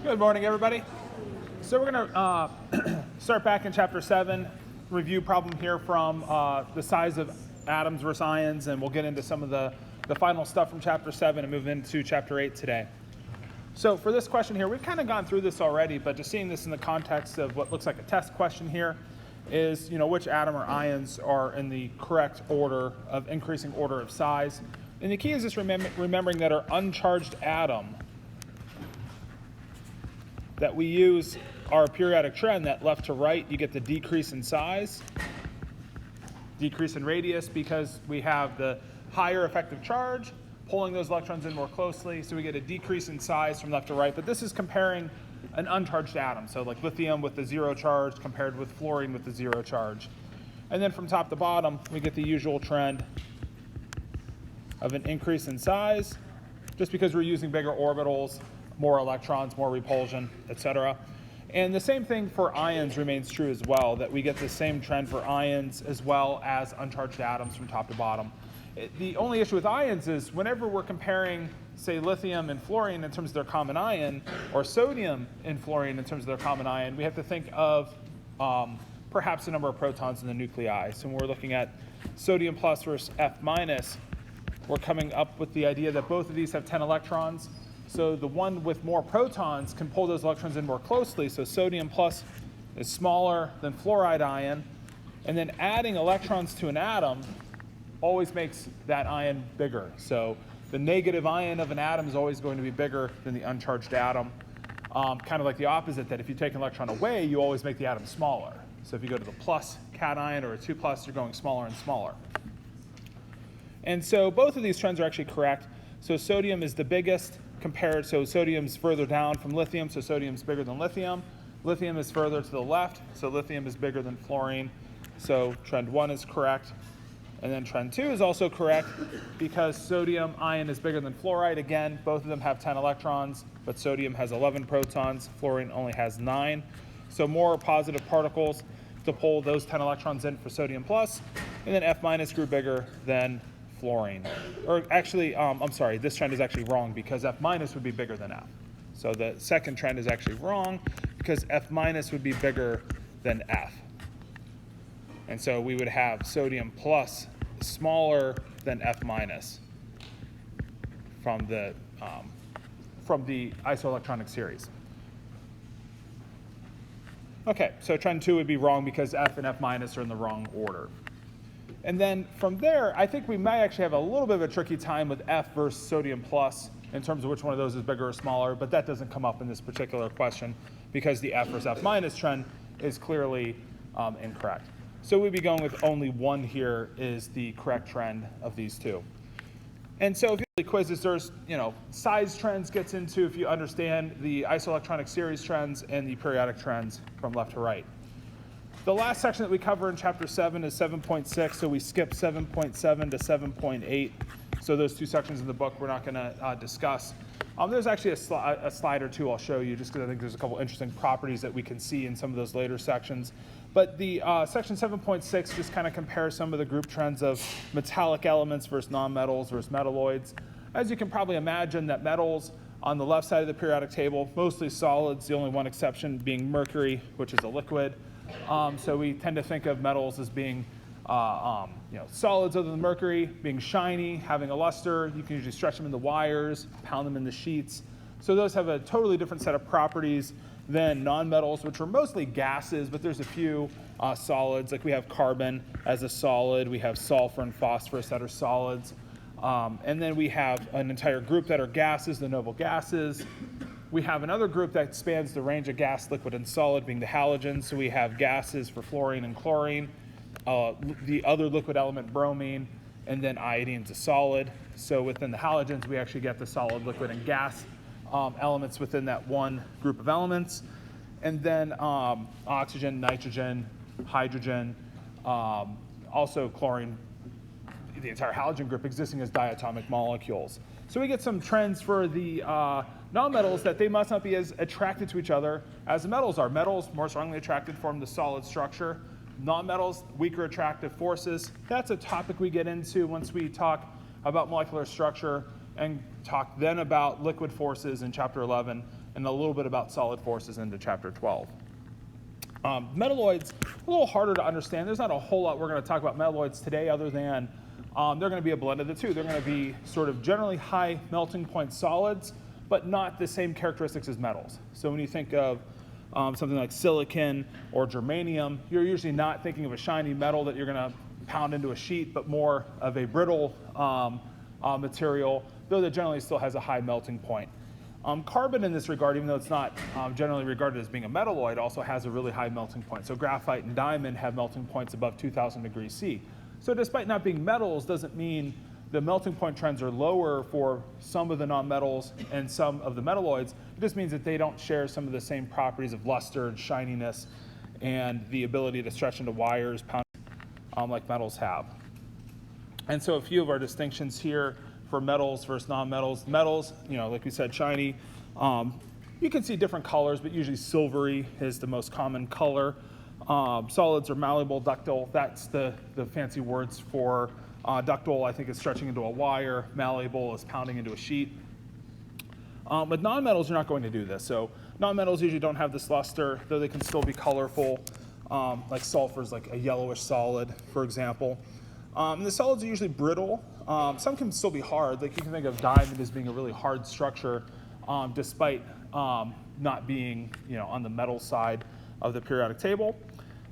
Good morning, everybody. So we're going to start back in chapter 7, review problem here from the size of atoms versus ions, and we'll get into some of the final stuff from chapter 7 and move into chapter 8 today. So for this question here, we've kind of gone through this already, but just seeing this in the context of what looks like a test question here is, which atom or ions are in the correct order of increasing order of size. And the key is just remembering that our uncharged atom that we use our periodic trend, that left to right, you get the decrease in size, decrease in radius, because we have the higher effective charge pulling those electrons in more closely, so we get a decrease in size from left to right. But this is comparing an uncharged atom, so like lithium with the zero charge compared with fluorine with the zero charge. And then from top to bottom, we get the usual trend of an increase in size, just because we're using bigger orbitals, more electrons, more repulsion, etc. And the same thing for ions remains true as well, that we get the same trend for ions as well as uncharged atoms from top to bottom. The only issue with ions is whenever we're comparing, say, lithium and fluorine in terms of their common ion, or sodium and fluorine in terms of their common ion, we have to think of perhaps the number of protons in the nuclei. So when we're looking at sodium plus versus F minus, we're coming up with the idea that both of these have 10 electrons. So the one with more protons can pull those electrons in more closely. So sodium plus is smaller than fluoride ion. And then adding electrons to an atom always makes that ion bigger. So the negative ion of an atom is always going to be bigger than the uncharged atom. Kind of like the opposite, that if you take an electron away, you always make the atom smaller. So if you go to the plus cation or a 2 plus, you're going smaller and smaller. And so both of these trends are actually correct. So sodium is the biggest compared, so sodium's further down from lithium, so sodium's bigger than lithium. Lithium is further to the left, so lithium is bigger than fluorine. So trend 1 is correct. And then trend 2 is also correct because sodium ion is bigger than fluoride. Again, both of them have 10 electrons, but sodium has 11 protons, fluorine only has 9. So more positive particles to pull those 10 electrons in for sodium plus. And then F minus grew bigger than fluorine. Or actually, I'm sorry, this trend is actually wrong because F minus would be bigger than F. So the second trend is actually wrong because F minus would be bigger than F. And so we would have sodium plus smaller than F minus from the isoelectronic series. Okay, so trend 2 would be wrong because F and F minus are in the wrong order. And then from there, I think we might actually have a little bit of a tricky time with F versus sodium plus in terms of which one of those is bigger or smaller, but that doesn't come up in this particular question because the F versus F minus trend is clearly incorrect. So we'd be going with only one here is the correct trend of these two. And so if you really quizzes, there's, size trends gets into if you understand the isoelectronic series trends and the periodic trends from left to right. The last section that we cover in chapter 7 is 7.6, so we skip 7.7 to 7.8. So those two sections in the book we're not going to discuss. There's actually a slide or two I'll show you just because I think there's a couple interesting properties that we can see in some of those later sections. But the section 7.6 just kind of compares some of the group trends of metallic elements versus nonmetals versus metalloids. As you can probably imagine, that metals on the left side of the periodic table, mostly solids, the only one exception being mercury, which is a liquid. So we tend to think of metals as being solids other than mercury, being shiny, having a luster. You can usually stretch them into wires, pound them into sheets. So those have a totally different set of properties than nonmetals, which are mostly gases, but there's a few solids. Like we have carbon as a solid, we have sulfur and phosphorus that are solids. And then we have an entire group that are gases, the noble gases. We have another group that spans the range of gas, liquid, and solid, being the halogens. So we have gases for fluorine and chlorine, the other liquid element, bromine, and then iodine's a solid. So within the halogens, we actually get the solid, liquid, and gas elements within that one group of elements. And then oxygen, nitrogen, hydrogen, also chlorine, the entire halogen group existing as diatomic molecules. So we get some trends for the nonmetals that they must not be as attracted to each other as the metals are. Metals more strongly attracted form the solid structure. Nonmetals, weaker attractive forces. That's a topic we get into once we talk about molecular structure and talk then about liquid forces in chapter 11 and a little bit about solid forces into chapter 12. Metalloids, a little harder to understand. There's not a whole lot we're going to talk about metalloids today other than they're going to be a blend of the two. They're going to be sort of generally high melting point solids, but not the same characteristics as metals. So when you think of something like silicon or germanium, you're usually not thinking of a shiny metal that you're going to pound into a sheet, but more of a brittle material, though that generally still has a high melting point. Carbon in this regard, even though it's not generally regarded as being a metalloid, also has a really high melting point. So graphite and diamond have melting points above 2,000 degrees C. So despite not being metals, doesn't mean the melting point trends are lower for some of the nonmetals and some of the metalloids. It just means that they don't share some of the same properties of luster and shininess and the ability to stretch into wires, like metals have. And so a few of our distinctions here for metals versus nonmetals. Metals, like we said, shiny. You can see different colors, but usually silvery is the most common color. Solids are malleable, ductile. That's the fancy words for ductile, I think, is stretching into a wire. Malleable is pounding into a sheet. With nonmetals, you're not going to do this. So nonmetals usually don't have this luster, though they can still be colorful. Like sulfur is like a yellowish solid, for example. And the solids are usually brittle. Some can still be hard. Like you can think of diamond as being a really hard structure, despite not being, on the metal side of the periodic table.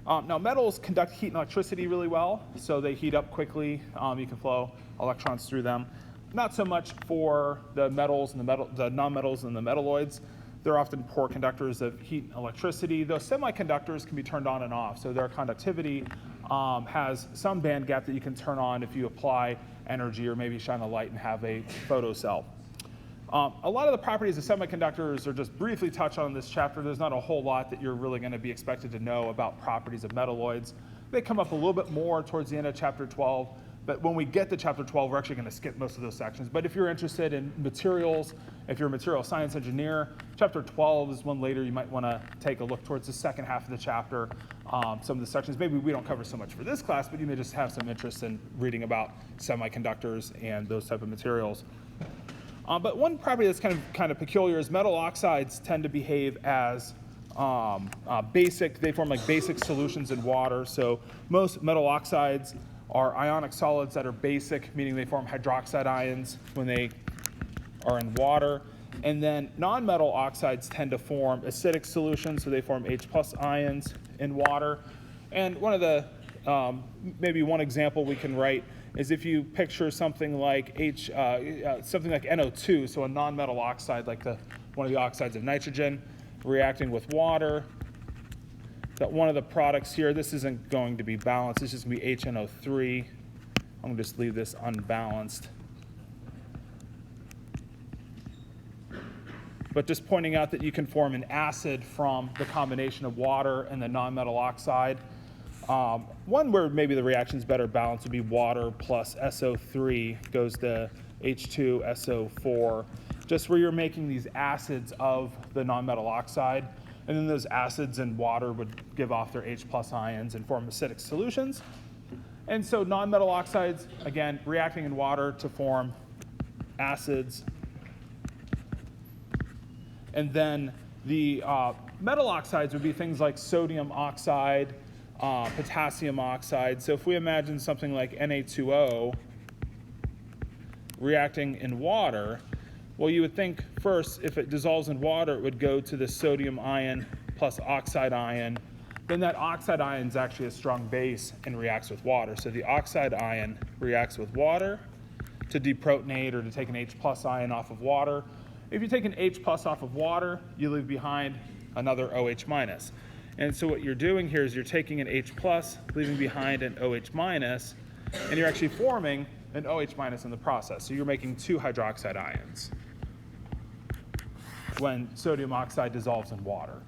Now metals conduct heat and electricity really well, so they heat up quickly. You can flow electrons through them. Not so much for the metals and the nonmetals and the metalloids. They're often poor conductors of heat and electricity, though semiconductors can be turned on and off. So their conductivity has some band gap that you can turn on if you apply energy or maybe shine a light and have a photocell. A lot of the properties of semiconductors are just briefly touched on in this chapter. There's not a whole lot that you're really going to be expected to know about properties of metalloids. They come up a little bit more towards the end of chapter 12, but when we get to chapter 12, we're actually going to skip most of those sections. But if you're interested in materials, if you're a material science engineer, chapter 12 is one later you might want to take a look towards the second half of the chapter. Some of the sections, maybe we don't cover so much for this class, but you may just have some interest in reading about semiconductors and those type of materials. But one property that's kind of peculiar is metal oxides tend to behave as basic. They form like basic solutions in water. So most metal oxides are ionic solids that are basic, meaning they form hydroxide ions when they are in water. And then non-metal oxides tend to form acidic solutions, so they form H+ ions in water. And one of the, maybe one example we can write is if you picture something like NO2, so a non-metal oxide like one of the oxides of nitrogen reacting with water, that one of the products here, this isn't going to be balanced, this is going to be HNO3. I'm going to just leave this unbalanced. But just pointing out that you can form an acid from the combination of water and the non-metal oxide. One where maybe the reaction's better balanced would be water plus SO3 goes to H2SO4, just where you're making these acids of the non-metal oxide, and then those acids in water would give off their H+ ions and form acidic solutions. And so non-metal oxides, again, reacting in water to form acids. And then the metal oxides would be things like sodium oxide, potassium oxide. So if we imagine something like Na2O reacting in water, well, you would think first, if it dissolves in water, it would go to the sodium ion plus oxide ion. Then that oxide ion is actually a strong base and reacts with water. So the oxide ion reacts with water to deprotonate or to take an H+ ion off of water. If you take an H+ off of water, you leave behind another OH-. And so what you're doing here is you're taking an H+, leaving behind an OH-, and you're actually forming an OH- in the process. So you're making two hydroxide ions when sodium oxide dissolves in water.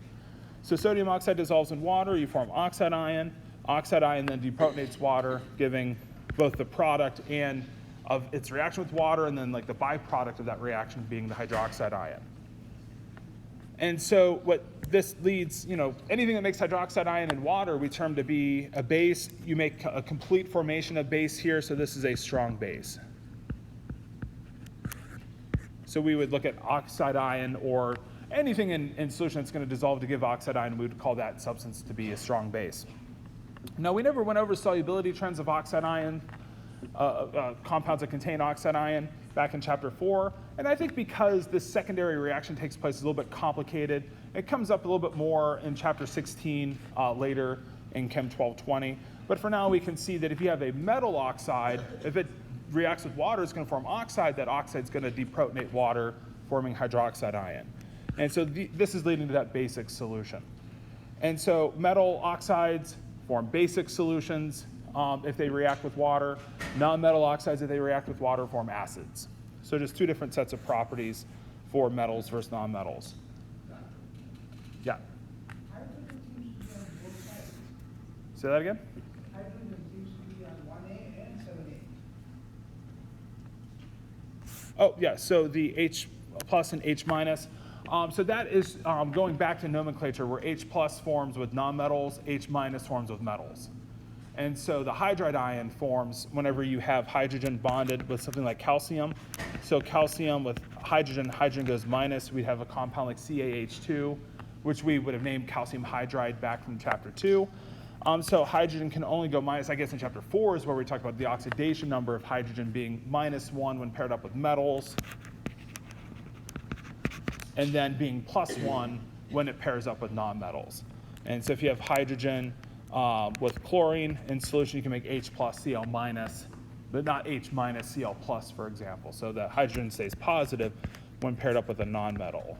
So sodium oxide dissolves in water, you form oxide ion. Oxide ion then deprotonates water, giving both the product and of its reaction with water, and then like the byproduct of that reaction being the hydroxide ion. And so what this leads, anything that makes hydroxide ion in water, we term to be a base. You make a complete formation of base here, so this is a strong base. So we would look at oxide ion or anything in solution that's going to dissolve to give oxide ion, we would call that substance to be a strong base. Now, we never went over solubility trends of oxide ion, compounds that contain oxide ion back in chapter 4. And I think because this secondary reaction takes place, it's a little bit complicated. It comes up a little bit more in chapter 16 later in Chem 1220. But for now, we can see that if you have a metal oxide, if it reacts with water, it's going to form oxide. That oxide is going to deprotonate water, forming hydroxide ion. And so this is leading to that basic solution. And so metal oxides form basic solutions if they react with water. Non-metal oxides, if they react with water, form acids. So just two different sets of properties for metals versus non-metals. Yeah? Hydrogen seems to be on both sides. Say that again? Hydrogen seems to be on 1A and 7A. Oh, yeah, so the H plus and H minus. So that is going back to nomenclature where H plus forms with nonmetals, H minus forms with metals. And so the hydride ion forms whenever you have hydrogen bonded with something like calcium. So calcium with hydrogen, hydrogen goes minus. We'd have a compound like CaH2, which we would have named calcium hydride back from chapter 2. So hydrogen can only go minus, I guess in chapter 4 is where we talk about the oxidation number of hydrogen being -1 when paired up with metals, and then being +1 when it pairs up with nonmetals. And so if you have hydrogen with chlorine in solution, you can make H plus Cl minus, but not H minus Cl plus, for example. So the hydrogen stays positive when paired up with a nonmetal.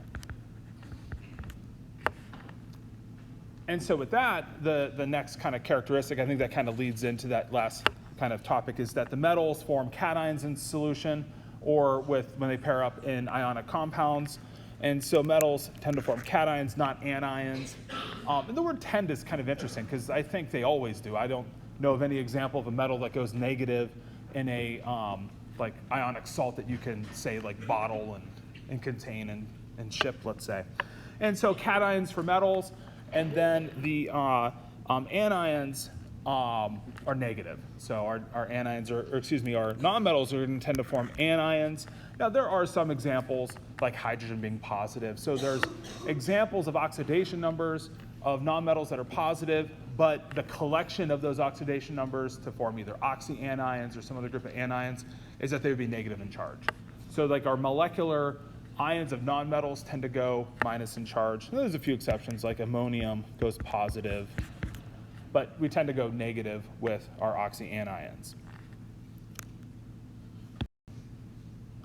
And so with that, the next kind of characteristic, I think that kind of leads into that last kind of topic, is that the metals form cations in solution or when they pair up in ionic compounds. And so metals tend to form cations, not anions. And the word tend is kind of interesting because I think they always do. I don't know of any example of a metal that goes negative in a like ionic salt that you can say like bottle and contain and ship, let's say. And so cations for metals, and then the anions are negative. So our anions, or excuse me, our nonmetals are going to tend to form anions. Now there are some examples like hydrogen being positive. So there's examples of oxidation numbers of nonmetals that are positive, but the collection of those oxidation numbers to form either oxyanions or some other group of anions is that they would be negative in charge. So like our molecular ions of nonmetals tend to go minus in charge. And there's a few exceptions, like ammonium goes positive, but we tend to go negative with our oxyanions.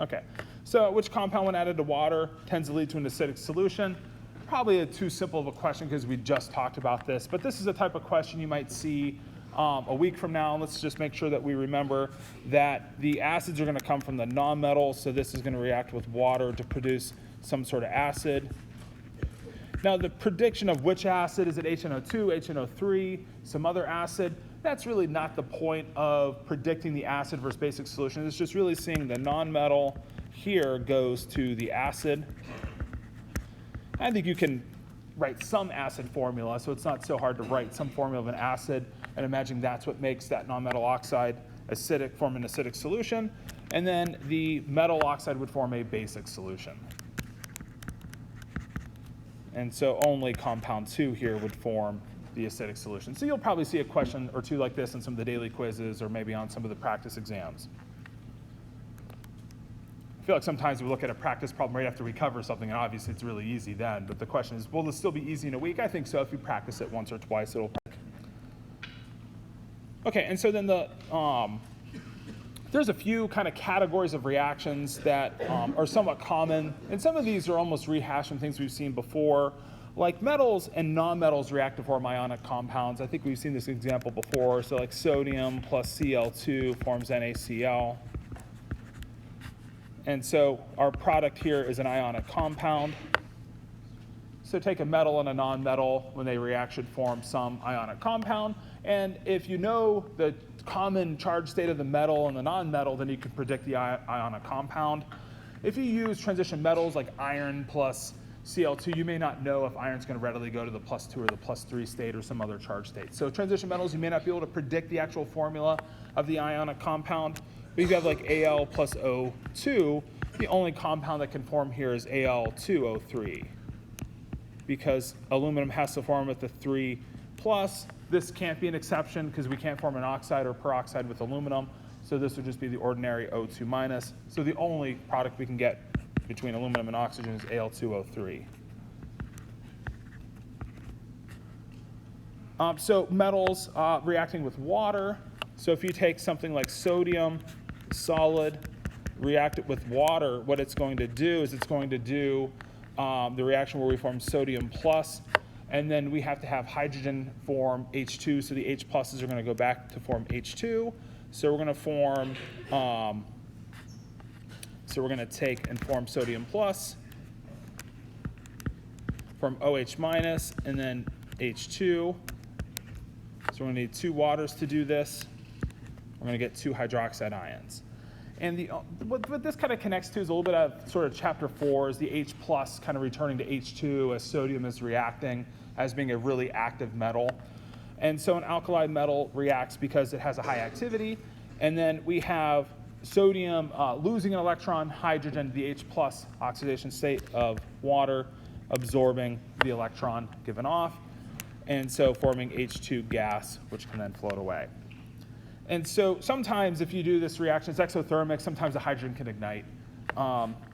Okay, so which compound when added to water tends to lead to an acidic solution? Probably too simple of a question because we just talked about this, but this is a type of question you might see a week from now. Let's just make sure that we remember that the acids are going to come from the nonmetals, so this is going to react with water to produce some sort of acid. Now the prediction of which acid, is it HNO2, HNO3, some other acid, that's really not the point of predicting the acid versus basic solution. It's just really seeing the nonmetal here goes to the acid. I think you can write some acid formula, so it's not so hard to write some formula of an acid and imagine that's what makes that nonmetal oxide acidic, form an acidic solution. And then the metal oxide would form a basic solution. And so only compound 2 here would form the acidic solution. So you'll probably see a question or two like this in some of the daily quizzes or maybe on some of the practice exams. I feel like sometimes we look at a practice problem right after we cover something, and obviously it's really easy then. But the question is, will this still be easy in a week? I think so. If you practice it once or twice, it'll. Okay, and so then there's a few kind of categories of reactions that are somewhat common, and some of these are almost rehashing things we've seen before. Like metals and nonmetals react to form ionic compounds. I think we've seen this example before. So like sodium plus Cl2 forms NaCl. And so our product here is an ionic compound. So take a metal and a nonmetal. When they react, should form some ionic compound. And if you know the common charge state of the metal and the nonmetal, then you can predict the ionic compound. If you use transition metals like iron plus Cl2, you may not know if iron's going to readily go to the +2 or the +3 state or some other charge state. So transition metals, you may not be able to predict the actual formula of the ionic compound. But if you have like Al plus O2, the only compound that can form here is Al2O3. because aluminum has to form with the 3 plus. This can't be an exception because we can't form an oxide or peroxide with aluminum. So this would just be the ordinary O2 minus. So the only product we can get between aluminum and oxygen is Al2O3. So metals reacting with water. So if you take something like sodium, solid, react it with water, what it's going to do is it's going to do the reaction where we form sodium plus, and then we have to have hydrogen form H2, so the H pluses are going to go back to form H2. So we're going to form, so we're going to take and form sodium plus, form OH minus, and then H2. So we're going to need 2 waters to do this. We're going to get 2 hydroxide ions. And what this kind of connects to is a little bit of sort of chapter 4 is the H plus kind of returning to H2 as sodium is reacting as being a really active metal. And so an alkali metal reacts because it has a high activity. And then we have sodium losing an electron, hydrogen, the H plus oxidation state of water, absorbing the electron given off. And so forming H2 gas, which can then float away. And so sometimes if you do this reaction, it's exothermic, sometimes the hydrogen can ignite.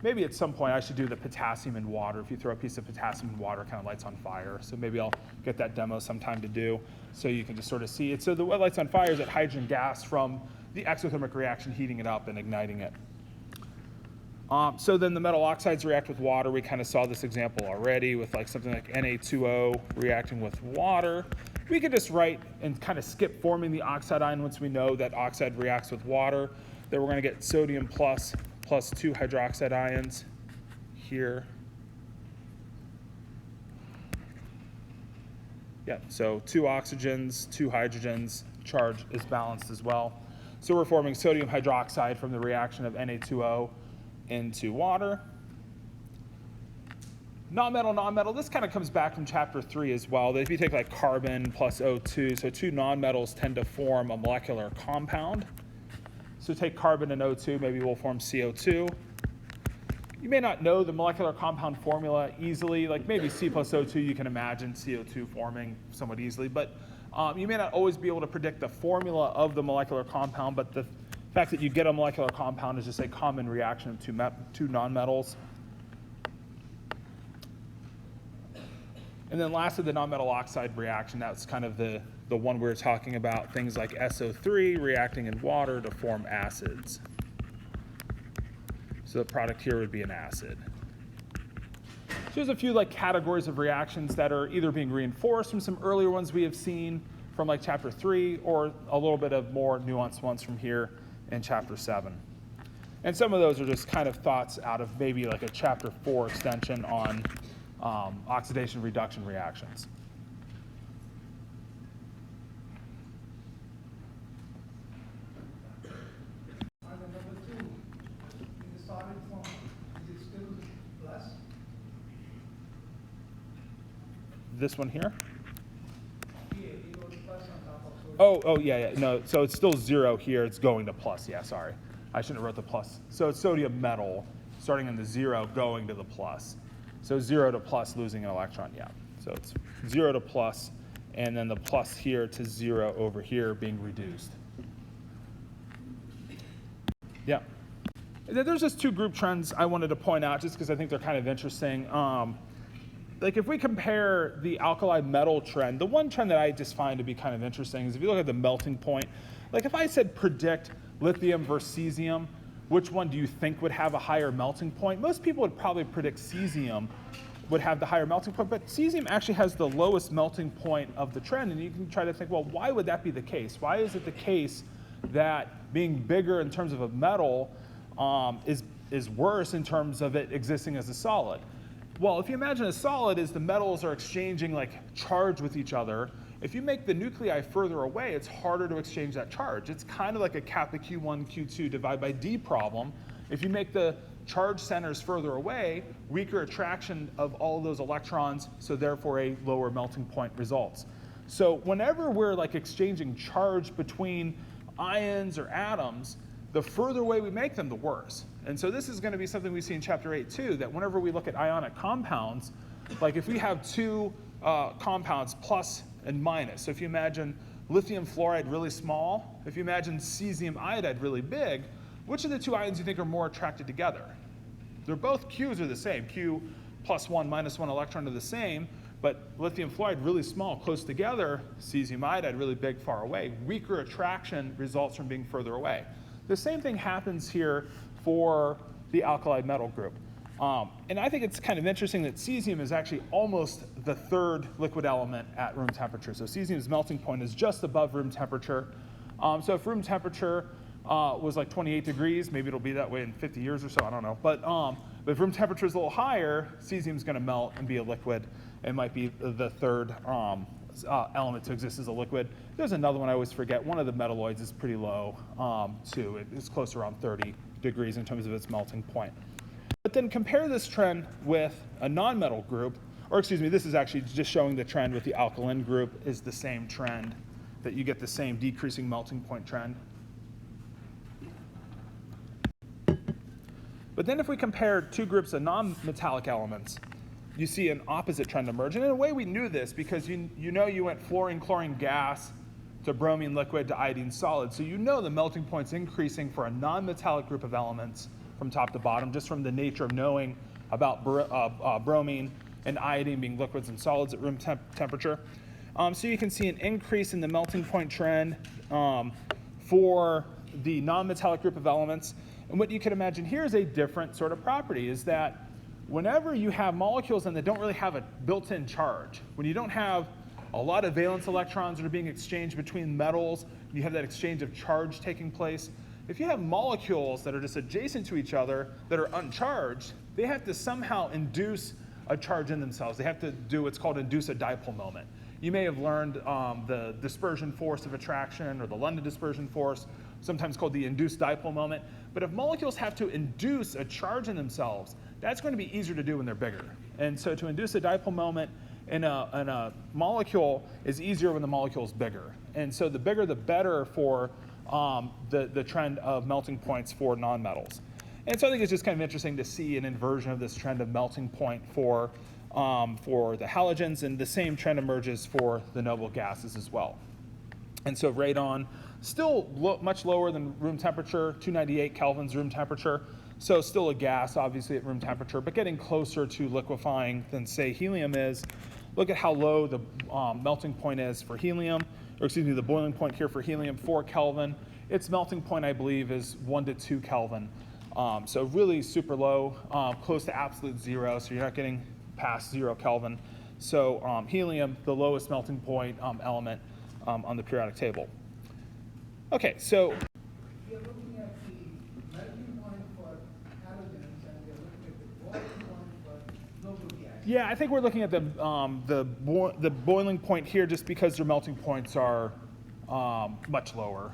Maybe at some point I should do the potassium in water. If you throw a piece of potassium in water, it kind of lights on fire. So maybe I'll get that demo sometime to do so you can just sort of see it. So the what lights on fire is that hydrogen gas from the exothermic reaction heating it up and igniting it. So then the metal oxides react with water. We kind of saw this example already with like something like Na2O reacting with water. We could just write and kind of skip forming the oxide ion once we know that oxide reacts with water. Then we're going to get sodium plus 2 hydroxide ions here. Yeah, so 2 oxygens, 2 hydrogens, charge is balanced as well. So we're forming sodium hydroxide from the reaction of Na2O into water. Non-metal, this kind of comes back from chapter 3 as well, that if you take like carbon plus O2, so 2 nonmetals tend to form a molecular compound. So take carbon and O2, maybe we'll form CO2. You may not know the molecular compound formula easily, like maybe C plus O2, you can imagine CO2 forming somewhat easily, but you may not always be able to predict the formula of the molecular compound, but the fact that you get a molecular compound is just a common reaction of 2 nonmetals. And then lastly, the nonmetal oxide reaction, that's kind of the one we were talking about, things like SO3 reacting in water to form acids. So the product here would be an acid. So there's a few like categories of reactions that are either being reinforced from some earlier ones we have seen from like chapter 3, or a little bit of more nuanced ones from here in chapter 7. And some of those are just kind of thoughts out of maybe like a chapter 4 extension on oxidation reduction reactions. On the number 2, in the solid form, is it still plus? This one here? Yeah, you go to plus on top of sodium. Oh, yeah, no, so it's still 0 here, it's going to plus, yeah, sorry. I shouldn't have wrote the plus. So it's sodium metal, starting in the 0, going to the plus. So 0 to plus, losing an electron, yeah. So it's 0 to plus, and then the plus here to 0 over here being reduced. Yeah. There's just 2 group trends I wanted to point out just because I think they're kind of interesting. Like if we compare the alkali metal trend, the one trend that I just find to be kind of interesting is if you look at the melting point, like if I said predict lithium versus cesium, which one do you think would have a higher melting point? Most people would probably predict cesium would have the higher melting point, but cesium actually has the lowest melting point of the trend, and you can try to think, well, why would that be the case? Why is it the case that being bigger in terms of a metal is worse in terms of it existing as a solid? Well, if you imagine a solid is the metals are exchanging like charge with each other. If you make the nuclei further away, it's harder to exchange that charge. It's kind of like a kappa Q1, Q2 divided by D problem. If you make the charge centers further away, weaker attraction of all of those electrons, so therefore a lower melting point results. So whenever we're like exchanging charge between ions or atoms, the further away we make them, the worse. And so this is going to be something we see in chapter 8 too, that whenever we look at ionic compounds, Like if we have two compounds, plus and minus, so if you imagine lithium fluoride really small, if you imagine cesium iodide really big, which of the two ions do you think are more attracted together? They're both Qs are the same. Q plus 1 minus 1 electron are the same, but lithium fluoride really small, close together, cesium iodide really big, far away. Weaker attraction results from being further away. The same thing happens here for the alkali metal group. And I think it's kind of interesting that cesium is actually almost the third liquid element at room temperature. So cesium's melting point is just above room temperature. So if room temperature was like 28 degrees, maybe it'll be that way in 50 years or so, I don't know. But if room temperature is a little higher, cesium's going to melt and be a liquid. It might be the third element to exist as a liquid. There's another one I always forget. One of the metalloids is pretty low, too. It's close around 30 degrees in terms of its melting point. But then compare this trend with a non-metal group, or excuse me, this is actually just showing the trend with the alkaline group is the same trend, that you get the same decreasing melting point trend. But then if we compare two groups of non-metallic elements, you see an opposite trend emerge. And in a way we knew this because you know you went fluorine, chlorine gas to bromine liquid to iodine solid. So you know the melting point's increasing for a non-metallic group of elements from top to bottom, just from the nature of knowing about bromine and iodine being liquids and solids at room temperature. So you can see an increase in the melting point trend for the non-metallic group of elements. And what you can imagine here is a different sort of property, is that whenever you have molecules and they don't really have a built-in charge, when you don't have a lot of valence electrons that are being exchanged between metals, you have that exchange of charge taking place. If you have molecules that are just adjacent to each other that are uncharged, they have to somehow induce a charge in themselves. They have to do what's called induce a dipole moment. You may have learned the dispersion force of attraction or the London dispersion force, sometimes called the induced dipole moment. But if molecules have to induce a charge in themselves, that's going to be easier to do when they're bigger. And so to induce a dipole moment in a molecule is easier when the molecule is bigger. And so the bigger the better for the trend of melting points for nonmetals. And so I think it's just kind of interesting to see an inversion of this trend of melting point for the halogens, and the same trend emerges for the noble gases as well. And so radon, still much lower than room temperature, 298 kelvins room temperature. So still a gas, obviously, at room temperature, but getting closer to liquefying than, say, helium is. Look at how low the melting point is for helium, or excuse me, the boiling point here for helium, 4 Kelvin. Its melting point, I believe, is 1 to 2 Kelvin. So really super low, close to absolute zero, so you're not getting past 0 Kelvin. So helium, the lowest melting point element on the periodic table. Okay, so We are looking at the melting point for halogens, and we are looking at the boiling point for noble gas. yeah, I think we're looking at the boiling point here just because their melting points are much lower.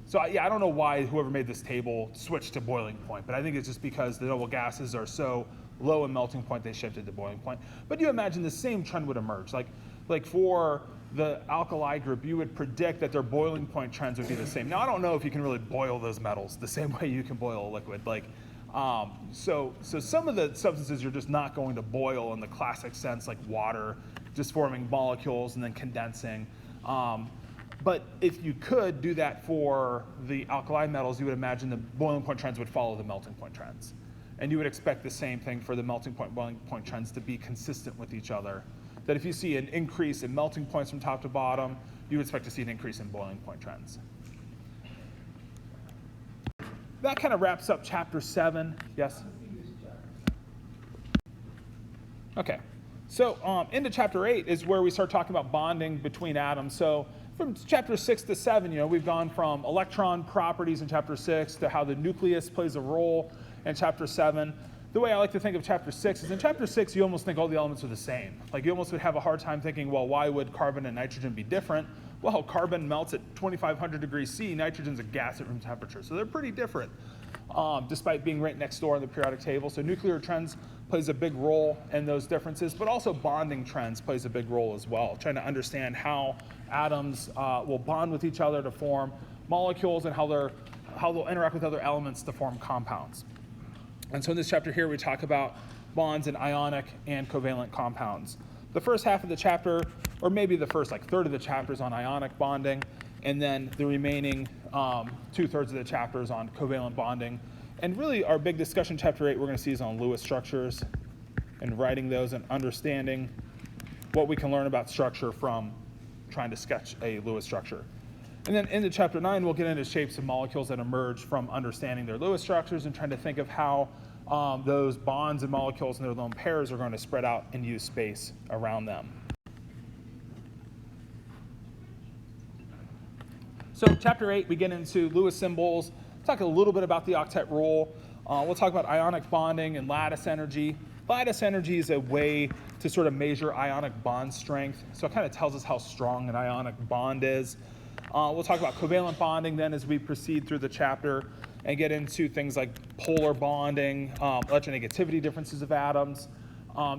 So yeah, I don't know why whoever made this table switched to boiling point, but I think it's just because the noble gases are so low in melting point, they shifted to boiling point. But you imagine the same trend would emerge. Like for the alkali group, you would predict that their boiling point trends would be the same. Now, I don't know if you can really boil those metals the same way you can boil a liquid. So some of the substances you're just not going to boil in the classic sense, like water, just forming molecules and then condensing. But if you could do that for the alkali metals, you would imagine the boiling point trends would follow the melting point trends. And you would expect the same thing for the melting point, boiling point trends to be consistent with each other. That if you see an increase in melting points from top to bottom, you would expect to see an increase in boiling point trends. That kind of wraps up chapter 7. Yes? Okay. So into chapter 8 is where we start talking about bonding between atoms. So from chapter 6 to 7, we've gone from electron properties in chapter 6 to how the nucleus plays a role in chapter 7. The way I like to think of chapter 6 is in chapter 6, you almost think all the elements are the same. Like you almost would have a hard time thinking, well, why would carbon and nitrogen be different? Well, carbon melts at 2,500 degrees C, nitrogen's a gas at room temperature. So they're pretty different, despite being right next door on the periodic table. So nuclear trends plays a big role in those differences, but also bonding trends plays a big role as well, trying to understand how atoms will bond with each other to form molecules and how they'll interact with other elements to form compounds. And so in this chapter here, we talk about bonds in ionic and covalent compounds. The first half of the chapter, or maybe the first like third of the chapter, is on ionic bonding, and then the remaining 2/3 of the chapter is on covalent bonding. And really our big discussion, chapter 8, we're going to see is on Lewis structures and writing those and understanding what we can learn about structure from trying to sketch a Lewis structure. And then into chapter 9, we'll get into shapes of molecules that emerge from understanding their Lewis structures and trying to think of how those bonds and molecules and their lone pairs are going to spread out and use space around them. So chapter 8, we get into Lewis symbols, talk a little bit about the octet rule. We'll talk about ionic bonding and lattice energy. Lattice energy is a way to sort of measure ionic bond strength. So it kind of tells us how strong an ionic bond is. We'll talk about covalent bonding then as we proceed through the chapter and get into things like polar bonding, electronegativity differences of atoms.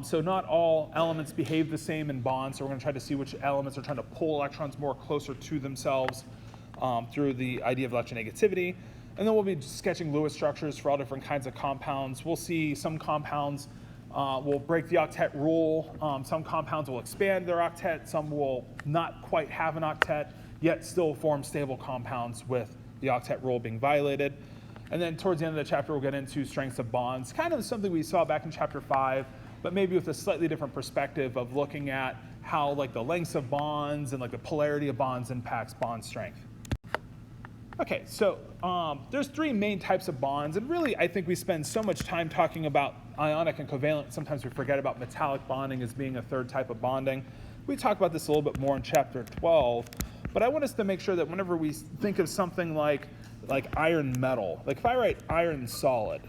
So not all elements behave the same in bonds, so we're going to try to see which elements are trying to pull electrons more closer to themselves through the idea of electronegativity. And then we'll be sketching Lewis structures for all different kinds of compounds. We'll see some compounds will break the octet rule. Some compounds will expand their octet. Some will not quite have an octet, yet still form stable compounds with the octet rule being violated. And then towards the end of the chapter, we'll get into strengths of bonds, kind of something we saw back in chapter 5, but maybe with a slightly different perspective of looking at how like the lengths of bonds and like the polarity of bonds impacts bond strength. Okay, so there's 3 main types of bonds, and really I think we spend so much time talking about ionic and covalent, sometimes we forget about metallic bonding as being a 3rd type of bonding. We talk about this a little bit more in chapter 12, but I want us to make sure that whenever we think of something like iron metal, like if I write iron solid,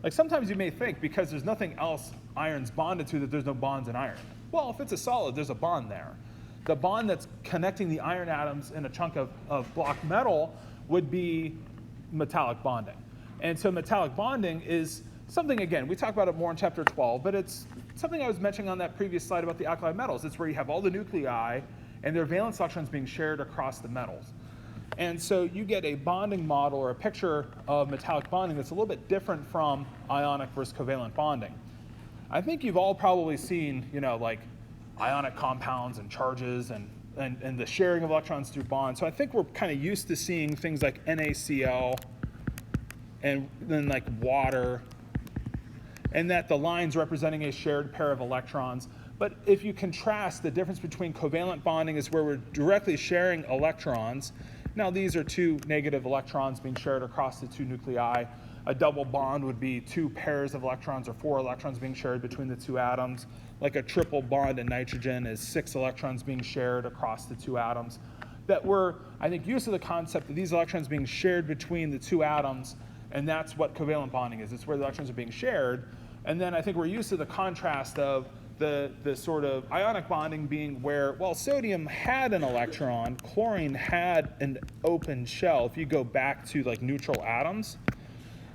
like sometimes you may think because there's nothing else iron's bonded to that there's no bonds in iron. Well, if it's a solid, there's a bond there. The bond that's connecting the iron atoms in a chunk of block metal would be metallic bonding. And so metallic bonding is something, again, we talk about it more in chapter 12, but it's something I was mentioning on that previous slide about the alkali metals. It's where you have all the nuclei and their valence electrons being shared across the metals. And so you get a bonding model or a picture of metallic bonding that's a little bit different from ionic versus covalent bonding. I think you've all probably seen, like ionic compounds and charges and the sharing of electrons through bonds. So I think we're kind of used to seeing things like NaCl and then like water, and that the lines representing a shared pair of electrons. But if you contrast, the difference between covalent bonding is where we're directly sharing electrons. Now these are 2 negative electrons being shared across the 2 nuclei. A double bond would be 2 pairs of electrons or 4 electrons being shared between the 2 atoms. Like a triple bond in nitrogen is 6 electrons being shared across the 2 atoms. That we're, I think, used to the concept of these electrons being shared between the 2 atoms, and that's what covalent bonding is. It's where the electrons are being shared. And then I think we're used to the contrast of the sort of ionic bonding being where, well, sodium had an electron, chlorine had an open shell, if you go back to like neutral atoms.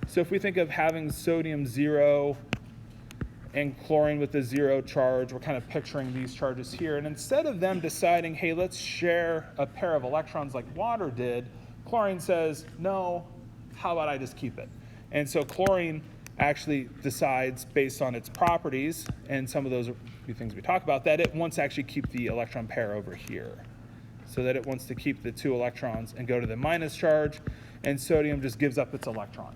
So if we think of having sodium 0 and chlorine with a 0 charge, we're kind of picturing these charges here. And instead of them deciding, hey, let's share a pair of electrons like water did, chlorine says, no, how about I just keep it? And so chlorine actually decides based on its properties, and some of those are a few things we talk about, that it wants to actually keep the electron pair over here. So that it wants to keep the 2 electrons and go to the minus charge, and sodium just gives up its electron.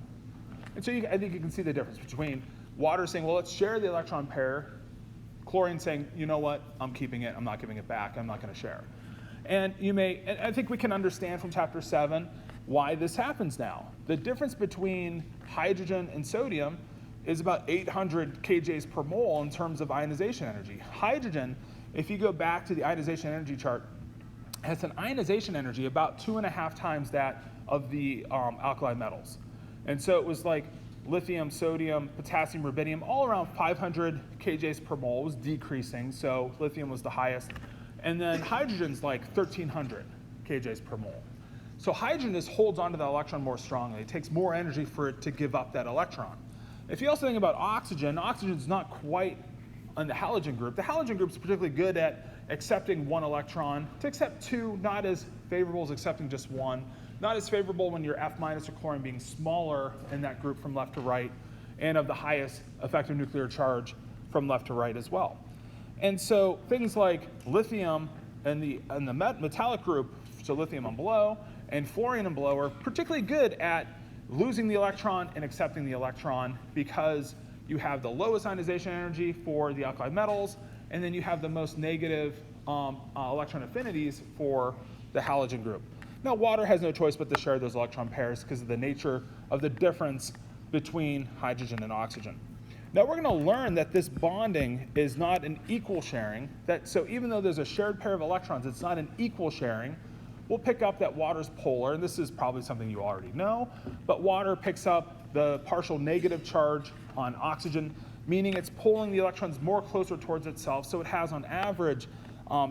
And so I think you can see the difference between water saying, well, let's share the electron pair, chlorine saying, you know what, I'm keeping it, I'm not giving it back, I'm not going to share. And I think we can understand from chapter 7 why this happens now. The difference between hydrogen and sodium is about 800 kJs per mole in terms of ionization energy. Hydrogen, if you go back to the ionization energy chart, has an ionization energy about 2.5 times that of the alkali metals. And so it was like lithium, sodium, potassium, rubidium, all around 500 kJs per mole. It was decreasing, so lithium was the highest. And then hydrogen's like 1,300 kJs per mole. So hydrogen just holds onto the electron more strongly. It takes more energy for it to give up that electron. If you also think about oxygen, oxygen's not quite in the halogen group. The halogen group is particularly good at accepting 1 electron. To accept 2, not as favorable as accepting just 1. Not as favorable when you're F- or chlorine being smaller in that group from left to right. and of the highest effective nuclear charge from left to right as well. And so things like lithium and the metallic group, so lithium and below, and fluorine and below are particularly good at losing the electron and accepting the electron because you have the lowest ionization energy for the alkali metals, and then you have the most negative electron affinities for the halogen group. Now, water has no choice but to share those electron pairs because of the nature of the difference between hydrogen and oxygen. Now, we're going to learn that this bonding is not an equal sharing. So even though there's a shared pair of electrons, it's not an equal sharing. We'll pick up that water's polar, and this is probably something you already know, but water picks up the partial negative charge on oxygen, meaning it's pulling the electrons more closer towards itself, so it has on average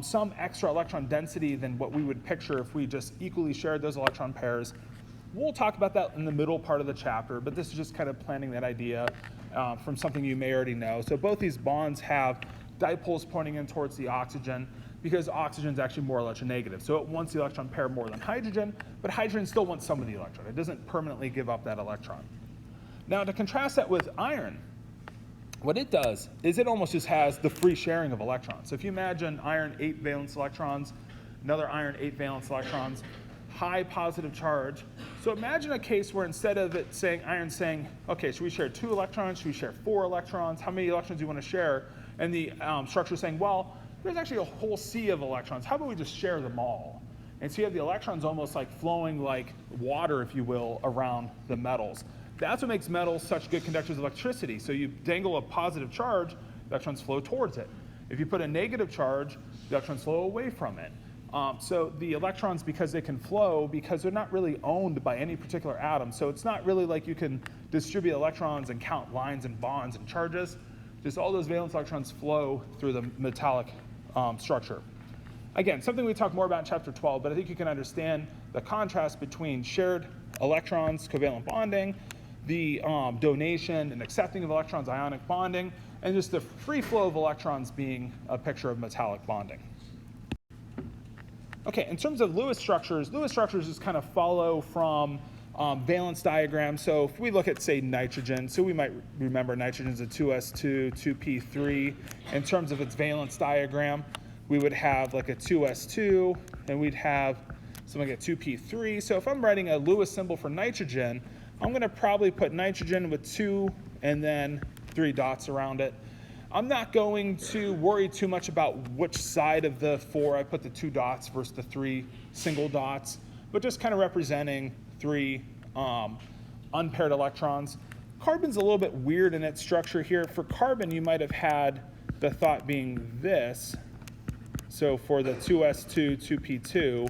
some extra electron density than what we would picture if we just equally shared those electron pairs. We'll talk about that in the middle part of the chapter, but this is just kind of planting that idea from something you may already know. So both these bonds have dipoles pointing in towards the oxygen because oxygen is actually more electronegative. So it wants the electron pair more than hydrogen, but hydrogen still wants some of the electron. It doesn't permanently give up that electron. Now, to contrast that with iron, what it does is it almost just has the free sharing of electrons. So if you imagine iron 8 valence electrons, another iron 8 valence electrons, high positive charge. So imagine a case where instead of it saying, iron saying, okay, should we share 2 electrons? Should we share 4 electrons? How many electrons do you want to share? And the structure saying, well, there's actually a whole sea of electrons. How about we just share them all? And so you have the electrons almost like flowing like water, if you will, around the metals. That's what makes metals such good conductors of electricity. So you dangle a positive charge, the electrons flow towards it. If you put a negative charge, the electrons flow away from it. So the electrons, because they can flow, because they're not really owned by any particular atom, so it's not really like you can distribute electrons and count lines and bonds and charges. Just all those valence electrons flow through the metallic structure. Again, something we talk more about in chapter 12, but I think you can understand the contrast between shared electrons, covalent bonding, the donation and accepting of electrons, ionic bonding, and just the free flow of electrons being a picture of metallic bonding. Okay, in terms of Lewis structures just kind of follow from valence diagrams. So if we look at, say, nitrogen, so we might remember nitrogen is a 2s2, 2p3. In terms of its valence diagram, we would have like a 2s2, and we'd have something like a 2p3. So if I'm writing a Lewis symbol for nitrogen, I'm going to probably put nitrogen with 2 and then 3 dots around it. I'm not going to worry too much about which side of the 4 I put the 2 dots versus the 3 single dots, but just kind of representing 3 unpaired electrons. Carbon's a little bit weird in its structure here. For carbon, you might have had the thought being this. So for the 2s2, 2p2.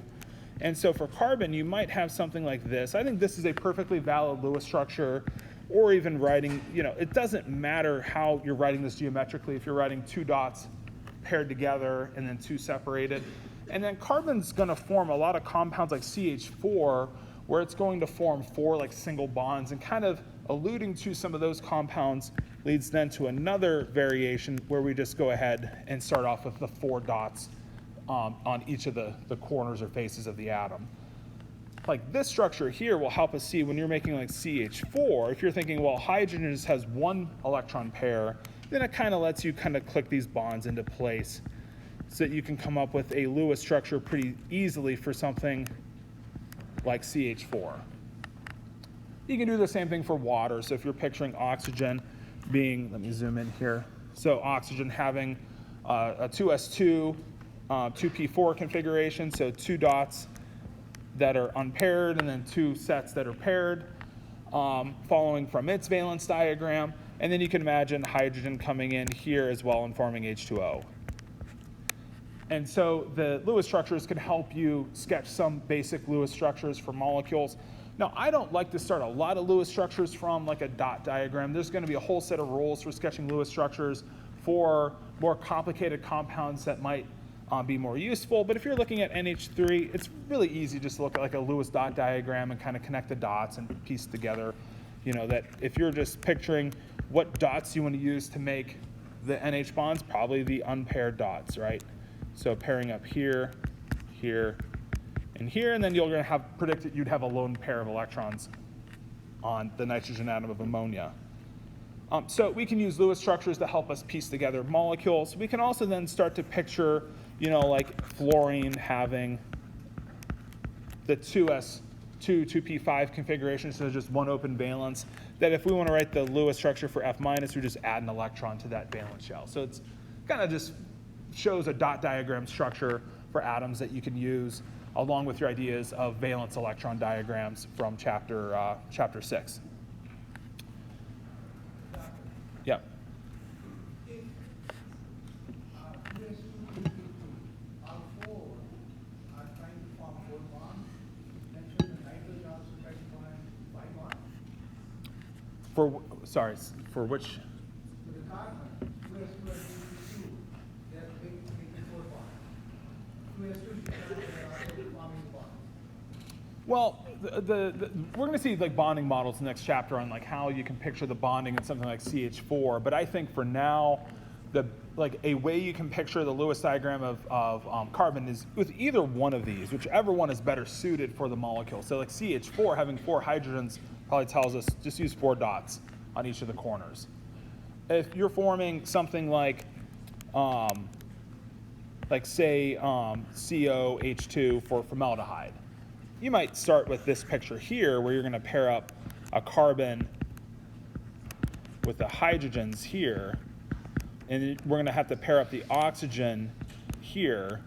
And so for carbon, you might have something like this. I think this is a perfectly valid Lewis structure, or even writing, it doesn't matter how you're writing this geometrically, if you're writing 2 dots paired together and then 2 separated. And then carbon's going to form a lot of compounds like CH4, where it's going to form 4 like single bonds, and kind of alluding to some of those compounds leads then to another variation where we just go ahead and start off with the 4 dots on each of the corners or faces of the atom. Like this structure here will help us see when you're making like CH4, if you're thinking, well, hydrogen just has 1 electron pair, then it kind of lets you kind of click these bonds into place so that you can come up with a Lewis structure pretty easily for something like CH4. You can do the same thing for water. So if you're picturing oxygen being, let me zoom in here. So oxygen having a 2s2, 2p4 configuration, so 2 dots that are unpaired and then 2 sets that are paired, following from its valence diagram. And then you can imagine hydrogen coming in here as well and forming H2O. And so the Lewis structures can help you sketch some basic Lewis structures for molecules. Now, I don't like to start a lot of Lewis structures from like a dot diagram. There's going to be a whole set of rules for sketching Lewis structures for more complicated compounds that might be more useful. But if you're looking at NH3, it's really easy just to look at like a Lewis dot diagram and kind of connect the dots and piece together, that if you're just picturing what dots you want to use to make the NH bonds, probably the unpaired dots, right? So pairing up here, here, and here, and then you're going to have predicted you'd have a lone pair of electrons on the nitrogen atom of ammonia. So we can use Lewis structures to help us piece together molecules. We can also then start to picture, like fluorine having the 2p5 configuration, so just one open valence, that if we want to write the Lewis structure for F-, we just add an electron to that valence shell. So it's kind of just shows a dot diagram structure for atoms that you can use along with your ideas of valence electron diagrams from chapter 6. Yep. If two S2 are four are trying to form four bonds, then should the nitrogen also try to form 5 bonds? For which? For the carbon, two S2 are two, they are making 4 bonds. Two S2 are also forming bonds. Well, we're going to see like bonding models in the next chapter on like how you can picture the bonding in something like CH4. But I think for now, a way you can picture the Lewis diagram of carbon is with either one of these, whichever one is better suited for the molecule. So like CH4 having 4 hydrogens probably tells us just use 4 dots on each of the corners. If you're forming something like say COH2 for formaldehyde, you might start with this picture here where you're going to pair up a carbon with the hydrogens here, and we're going to have to pair up the oxygen here.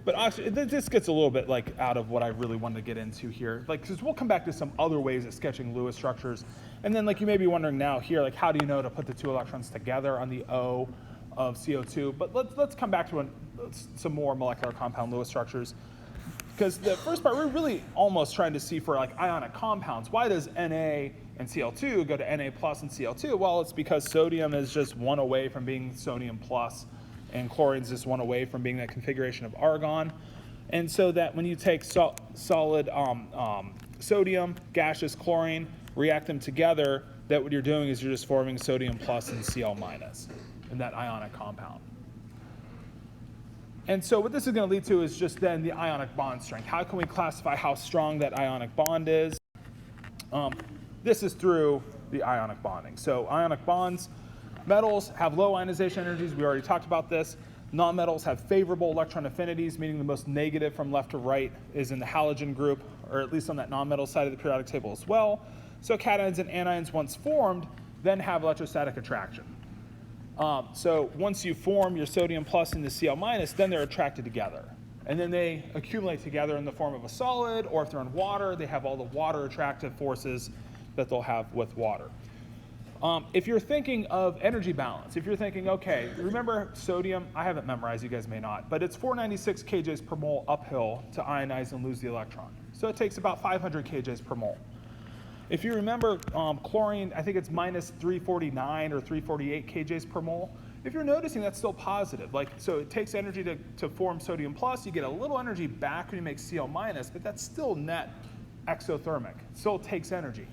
But this gets a little bit like out of what I really wanted to get into here. Because we'll come back to some other ways of sketching Lewis structures. And then you may be wondering now here, how do you know to put the 2 electrons together on the O of CO2? But let's come back to some more molecular compound Lewis structures. Because the first part, we're really almost trying to see for ionic compounds. Why does Na and Cl2 go to Na plus and Cl2? Well, it's because sodium is just 1 away from being sodium plus, and chlorine is just 1 away from being that configuration of argon. And so that when you take solid sodium, gaseous chlorine, react them together, that what you're doing is you're just forming sodium plus and Cl minus in that ionic compound. And so what this is going to lead to is just then the ionic bond strength. How can we classify how strong that ionic bond is? This is through the ionic bonding. So ionic bonds, metals have low ionization energies. We already talked about this. Nonmetals have favorable electron affinities, meaning the most negative from left to right is in the halogen group, or at least on that nonmetal side of the periodic table as well. So cations and anions, once formed, then have electrostatic attraction. So once you form your sodium plus and the Cl minus, then they're attracted together. And then they accumulate together in the form of a solid, or if they're in water, they have all the water attractive forces that they'll have with water. If you're thinking of energy balance, if you're thinking, okay, remember sodium, I haven't memorized, you guys may not, but it's 496 kJs per mole uphill to ionize and lose the electron. So it takes about 500 kJs per mole. If you remember chlorine, I think it's minus 349 or 348 kJs per mole. If you're noticing, that's still positive. So it takes energy to form sodium plus. You get a little energy back when you make Cl minus, but that's still net exothermic. It still takes energy.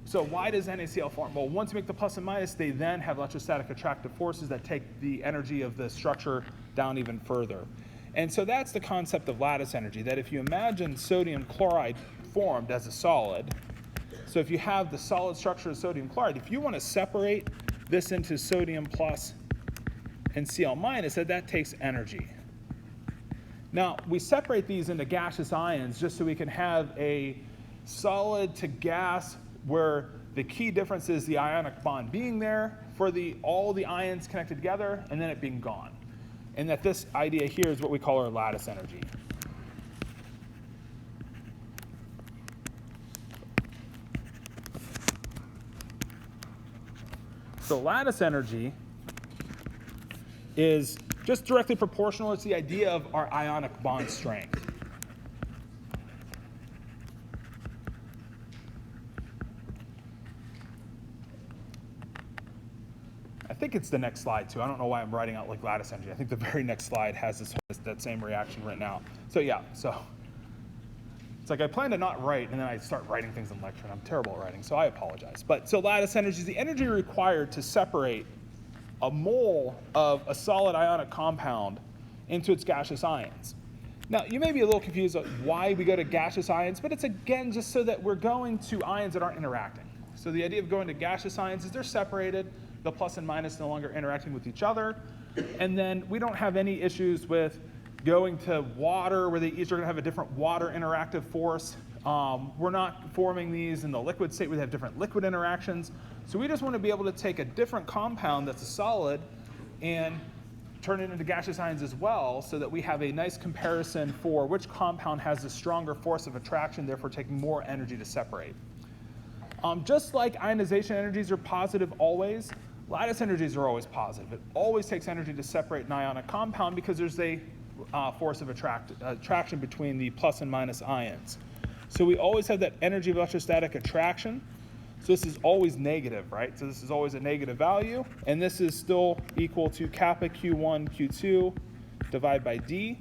So why does NaCl form? Well, once you make the plus and minus, they then have electrostatic attractive forces that take the energy of the structure down even further. And so that's the concept of lattice energy, that if you imagine sodium chloride formed as a solid, so if you have the solid structure of sodium chloride, if you want to separate this into sodium plus and Cl minus, that takes energy. Now, we separate these into gaseous ions just so we can have a solid to gas where the key difference is the ionic bond being there for all the ions connected together and then it being gone. And that this idea here is what we call our lattice energy. So lattice energy is just directly proportional. It's the idea of our ionic bond strength. I think it's the next slide too. I don't know why I'm writing out like lattice energy. I think the very next slide has that same reaction written out. So yeah, it's like I plan to not write, and then I start writing things in lecture, and I'm terrible at writing, so I apologize. But so lattice energy is the energy required to separate a mole of a solid ionic compound into its gaseous ions. Now, you may be a little confused on why we go to gaseous ions, but it's again just so that we're going to ions that aren't interacting. So the idea of going to gaseous ions is they're separated, the plus and minus no longer interacting with each other. And then we don't have any issues with going to water where they each are going to have a different water interactive force. We're not forming these in the liquid state. We have different liquid interactions. So we just want to be able to take a different compound that's a solid and turn it into gaseous ions as well, so that we have a nice comparison for which compound has the stronger force of attraction, therefore taking more energy to separate. Just like ionization energies are positive always, lattice energies are always positive. It always takes energy to separate an ionic compound because there's a force of attraction between the plus and minus ions. So we always have that energy of electrostatic attraction. So this is always negative, right? So this is always a negative value, and this is still equal to kappa Q1, Q2 divided by D.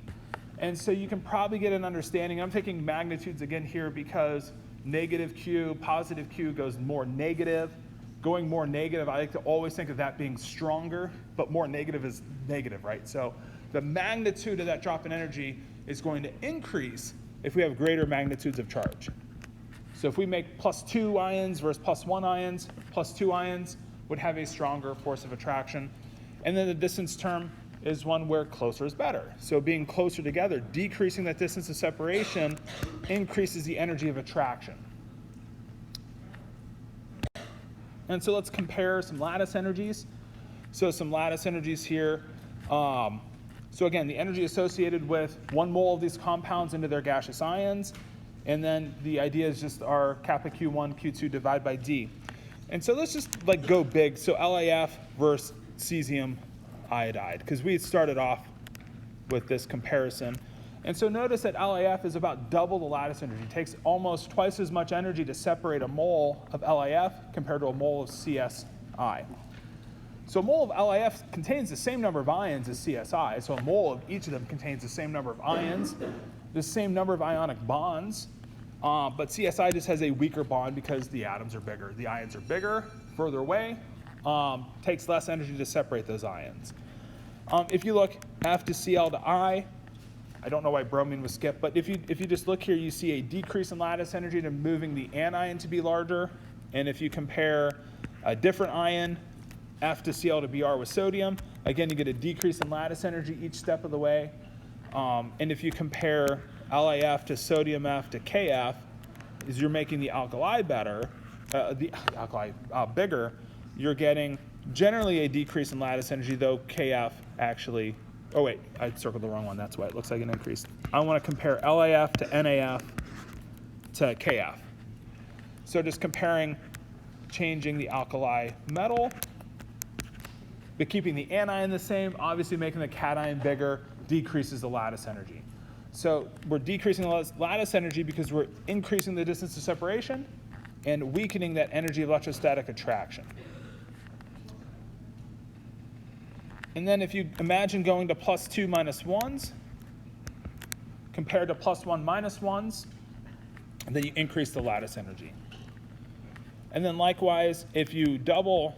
And so you can probably get an understanding. I'm taking magnitudes again here because negative Q, positive Q goes more negative. Going more negative, I like to always think of that being stronger, but more negative is negative, right? So the magnitude of that drop in energy is going to increase if we have greater magnitudes of charge. So if we make +2 ions versus +1 ions, +2 ions would have a stronger force of attraction. And then the distance term is one where closer is better. So being closer together, decreasing that distance of separation increases the energy of attraction. And so let's compare some lattice energies. So some lattice energies here. So again, the energy associated with 1 mole of these compounds into their gaseous ions. And then the idea is just our kappa Q1, Q2 divided by D. And so let's just like go big. So LAF versus cesium iodide, because we started off with this comparison. And so notice that LAF is about double the lattice energy. It takes almost twice as much energy to separate a mole of LAF compared to a mole of CSI. So a mole of LAF contains the same number of ions as CSI. So a mole of each of them contains the same number of ions, the same number of ionic bonds. But CSI just has a weaker bond because the atoms are bigger. The ions are bigger, further away, takes less energy to separate those ions. If you look F to Cl to I don't know why bromine was skipped, but if you just look here, you see a decrease in lattice energy to moving the anion to be larger. And if you compare a different ion, F to Cl to Br with sodium, again, you get a decrease in lattice energy each step of the way. And if you compare LAF to sodium F to KF, is you're making the alkali better, bigger, you're getting generally a decrease in lattice energy, though KF actually, oh wait, I circled the wrong one, that's why it looks like an increase. I want to compare LAF to NAF to KF. So just comparing, changing the alkali metal, but keeping the anion the same, obviously making the cation bigger decreases the lattice energy. So we're decreasing the lattice energy because we're increasing the distance of separation and weakening that energy of electrostatic attraction. And then if you imagine going to +2 minus 1s compared to +1 minus 1s, then you increase the lattice energy. And then likewise, if you double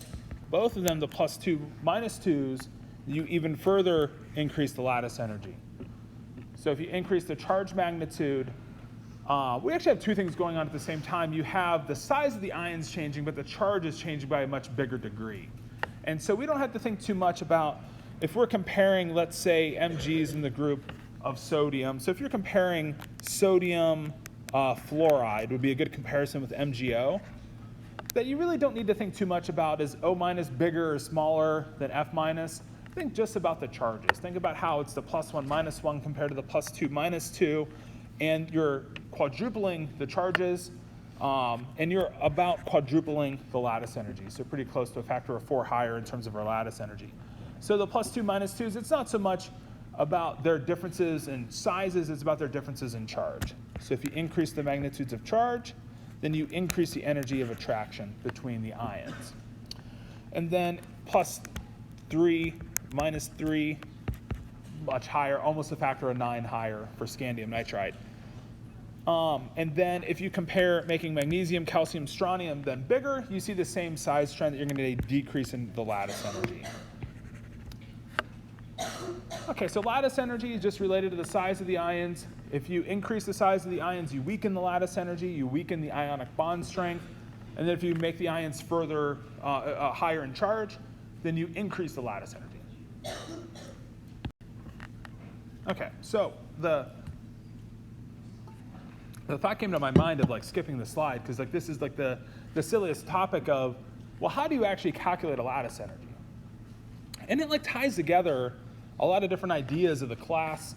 both of them to +2 minus 2s, you even further increase the lattice energy. So if you increase the charge magnitude, we actually have two things going on at the same time. You have the size of the ions changing, but the charge is changing by a much bigger degree. And so we don't have to think too much about, if we're comparing, let's say, Mg's in the group of sodium. So if you're comparing sodium fluoride, would be a good comparison with MgO. That you really don't need to think too much about, is O minus bigger or smaller than F minus? Think just about the charges. Think about how it's the +1 minus 1 compared to the +2 minus 2, and you're quadrupling the charges, and you're about quadrupling the lattice energy, so pretty close to a factor of 4 higher in terms of our lattice energy. So the +2 minus 2s, it's not so much about their differences in sizes, it's about their differences in charge. So if you increase the magnitudes of charge, then you increase the energy of attraction between the ions. And then +3 minus 3, much higher, almost a factor of 9 higher for scandium nitride. And then if you compare making magnesium, calcium, strontium, then bigger, you see the same size trend that you're going to get a decrease in the lattice energy. Okay, so lattice energy is just related to the size of the ions. If you increase the size of the ions, you weaken the lattice energy, you weaken the ionic bond strength. And then if you make the ions further higher in charge, then you increase the lattice energy. Okay, so the thought came to my mind of like skipping the slide, because like this is like the silliest topic of, well, how do you actually calculate a lattice energy? And it like ties together a lot of different ideas of the class.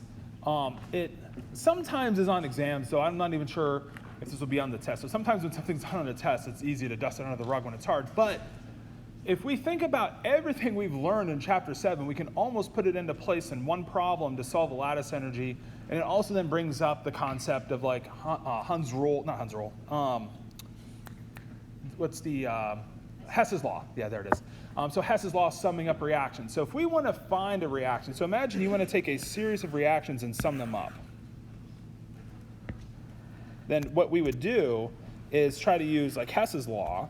It sometimes is on exams, so I'm not even sure if this will be on the test. So sometimes when something's on the test, it's easy to dust it under the rug when it's hard. But if we think about everything we've learned in chapter 7, we can almost put it into place in one problem to solve a lattice energy. And it also then brings up the concept of like Hess's law. Yeah, there it is. So Hess's law summing up reactions. So if we want to find a reaction, so imagine you want to take a series of reactions and sum them up. Then what we would do is try to use like Hess's law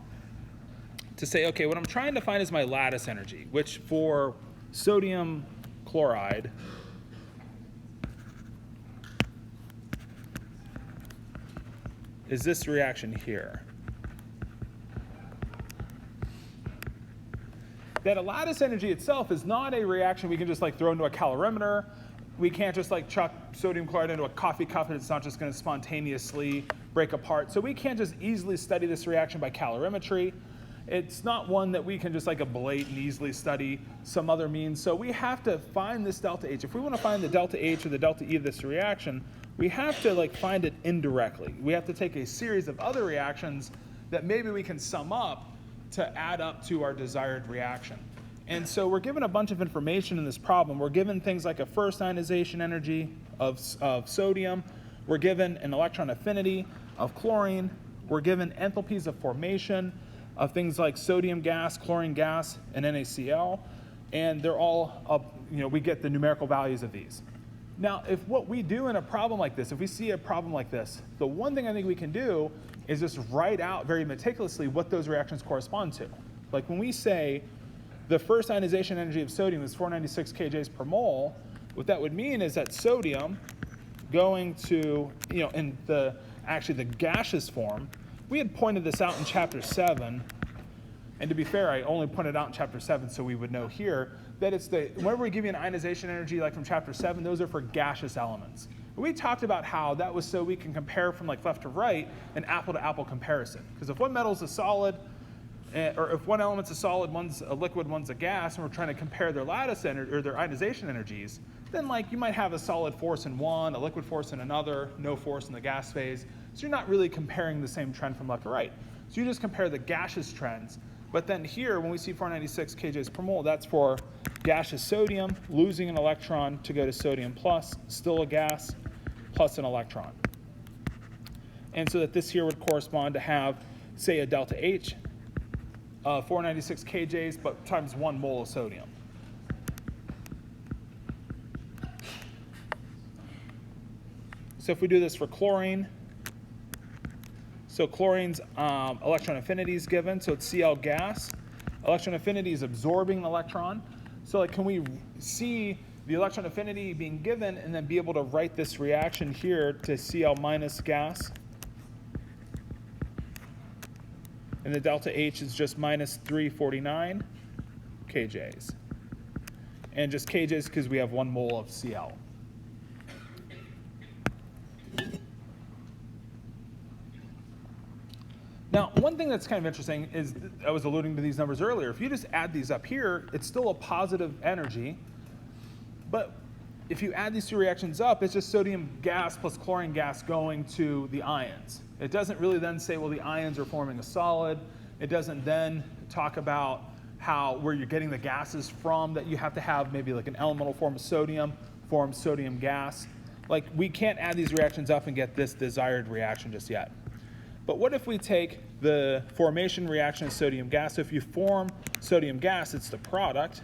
to say, okay, what I'm trying to find is my lattice energy, which for sodium chloride is this reaction here. That a lattice energy itself is not a reaction we can just like throw into a calorimeter. We can't just like chuck sodium chloride into a coffee cup and it's not just going to spontaneously break apart. So we can't just easily study this reaction by calorimetry. It's not one that we can just like ablate and easily study some other means. So we have to find this delta H. If we want to find the delta H or the delta E of this reaction, we have to like find it indirectly. We have to take a series of other reactions that maybe we can sum up to add up to our desired reaction. And so we're given a bunch of information in this problem. We're given things like a first ionization energy of sodium. We're given an electron affinity of chlorine. We're given enthalpies of formation of things like sodium gas, chlorine gas, and NaCl. And they're all up, we get the numerical values of these. Now, if what we do in a problem like this, if we see a problem like this, the one thing I think we can do is just write out very meticulously what those reactions correspond to. Like when we say the first ionization energy of sodium is 496 kJs per mole, what that would mean is that sodium going to, in actually the gaseous form, we had pointed this out in chapter 7, and to be fair, I only pointed out in chapter 7 so we would know here that it's whenever we give you an ionization energy like from chapter 7, those are for gaseous elements. We talked about how that was so we can compare from like left to right an apple-to-apple comparison. Because if one metal's a solid, or if one element's a solid, one's a liquid, one's a gas, and we're trying to compare their lattice energy or their ionization energies, then like you might have a solid force in one, a liquid force in another, no force in the gas phase. So you're not really comparing the same trend from left to right. So you just compare the gaseous trends. But then here, when we see 496 kJs per mole, that's for gaseous sodium, losing an electron to go to sodium plus, still a gas, plus an electron. And so that this here would correspond to have, say, a delta H, 496 kJs, but times 1 mole of sodium. So if we do this for chlorine, so chlorine's electron affinity is given, so it's Cl gas. Electron affinity is absorbing an electron. So like, can we see the electron affinity being given and then be able to write this reaction here to Cl minus gas? And the delta H is just minus 349 kJs. And just kJs because we have 1 mole of Cl. Now, one thing that's kind of interesting is, I was alluding to these numbers earlier, if you just add these up here, it's still a positive energy. But if you add these two reactions up, it's just sodium gas plus chlorine gas going to the ions. It doesn't really then say, well, the ions are forming a solid. It doesn't then talk about where you're getting the gases from, that you have to have maybe like an elemental form of sodium, form sodium gas. Like, we can't add these reactions up and get this desired reaction just yet. But what if we take the formation reaction of sodium gas? So if you form sodium gas, it's the product.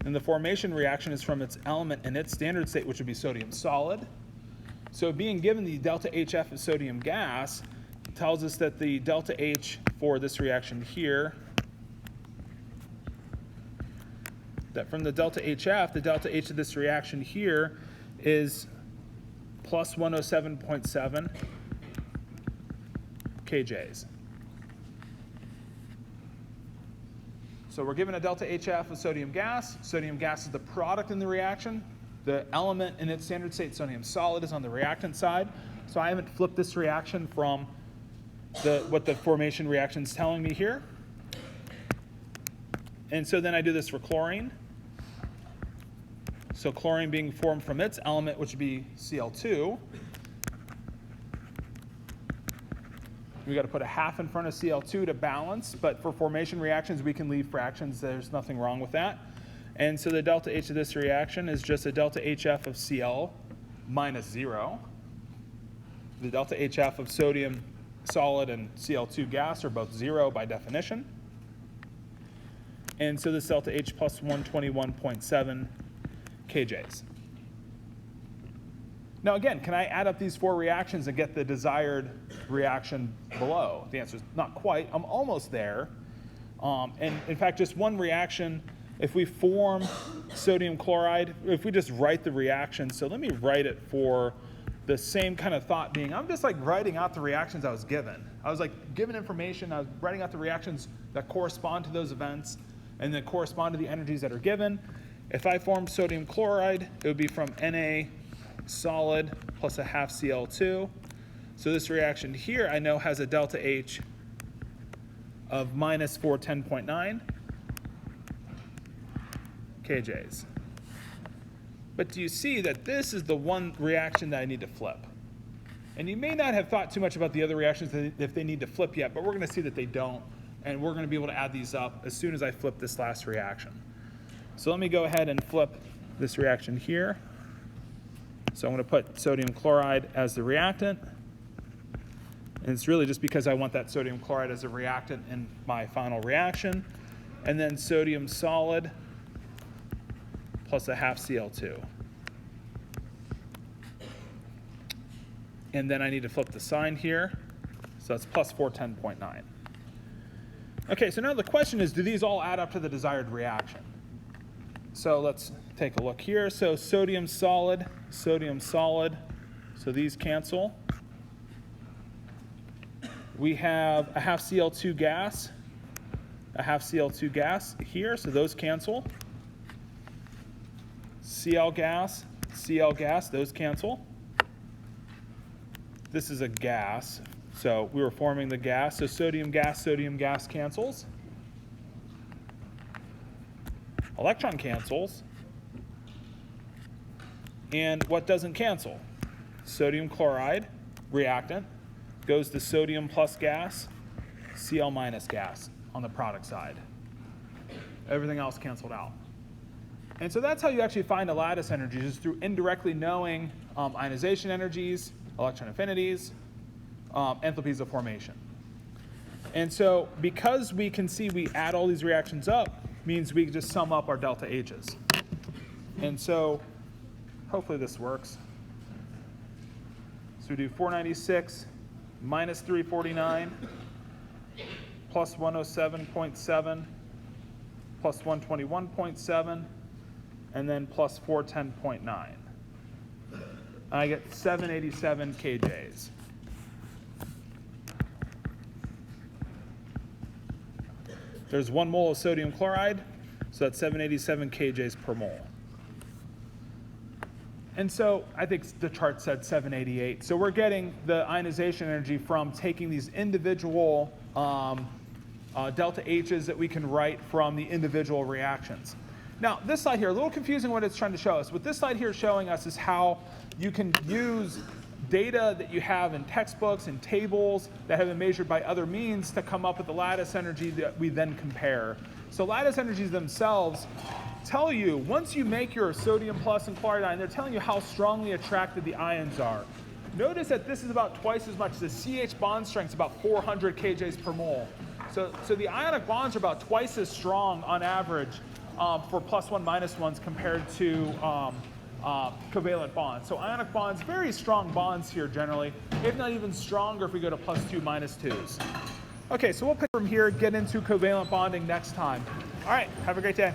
And the formation reaction is from its element in its standard state, which would be sodium solid. So being given the delta HF of sodium gas tells us that the delta H for this reaction here, that from the delta HF, the delta H of this reaction here is plus 107.7 kJs. So we're given a delta HF of sodium gas. Sodium gas is the product in the reaction. The element in its standard state, sodium solid, is on the reactant side. So I haven't flipped this reaction from what the formation reaction is telling me here. And so then I do this for chlorine. So chlorine being formed from its element, which would be Cl2. We got to put a half in front of Cl2 to balance, but for formation reactions, we can leave fractions. There's nothing wrong with that. And so the delta H of this reaction is just a delta HF of Cl minus 0. The delta HF of sodium solid and Cl2 gas are both 0 by definition. And so this delta H plus 121.7 kJs. Now again, can I add up these 4 reactions and get the desired reaction below? The answer is not quite. I'm almost there. And in fact, just one reaction, if we form sodium chloride, if we just write the reaction, so let me write it for the same kind of thought being, I'm just like writing out the reactions I was given. I was like given information, I was writing out the reactions that correspond to those events and that correspond to the energies that are given. If I formed sodium chloride, it would be from Na solid plus a half Cl2. So this reaction here I know has a delta H of minus 410.9 kJs. But do you see that this is the one reaction that I need to flip? And you may not have thought too much about the other reactions if they need to flip yet, but we're going to see that they don't. And we're going to be able to add these up as soon as I flip this last reaction. So let me go ahead and flip this reaction here. So I'm going to put sodium chloride as the reactant. And it's really just because I want that sodium chloride as a reactant in my final reaction. And then sodium solid plus a half Cl2. And then I need to flip the sign here. So that's plus 410.9. Okay, so now the question is, do these all add up to the desired reaction? So let's take a look here. So sodium solid, so these cancel. We have a half Cl2 gas, here, so those cancel. Cl gas, those cancel. This is a gas, so we were forming the gas. So sodium gas cancels. Electron cancels. And what doesn't cancel? Sodium chloride, reactant, goes to sodium plus gas, Cl minus gas on the product side. Everything else canceled out. And so that's how you actually find a lattice energy, is through indirectly knowing ionization energies, electron affinities, enthalpies of formation. And so because we can see we add all these reactions up, means we can just sum up our delta H's. And so hopefully this works. So we do 496 minus 349 plus 107.7 plus 121.7 and then plus 410.9. I get 787 kJs. There's 1 mole of sodium chloride, so that's 787 kJs per mole. And so I think the chart said 788. So we're getting the ionization energy from taking these individual delta H's that we can write from the individual reactions. Now, this slide here, a little confusing what it's trying to show us. What this slide here is showing us is how you can use data that you have in textbooks and tables that have been measured by other means to come up with the lattice energy that we then compare. So lattice energies themselves tell you, once you make your sodium plus and chloride ion, they're telling you how strongly attracted the ions are. Notice that this is about twice as much. The CH bond strength is about 400 kJs per mole. So the ionic bonds are about twice as strong on average for +1 -1s compared to covalent bonds. So ionic bonds, very strong bonds here generally, if not even stronger if we go to +2 -2s. Okay, so we'll pick from here, get into covalent bonding next time. All right, have a great day.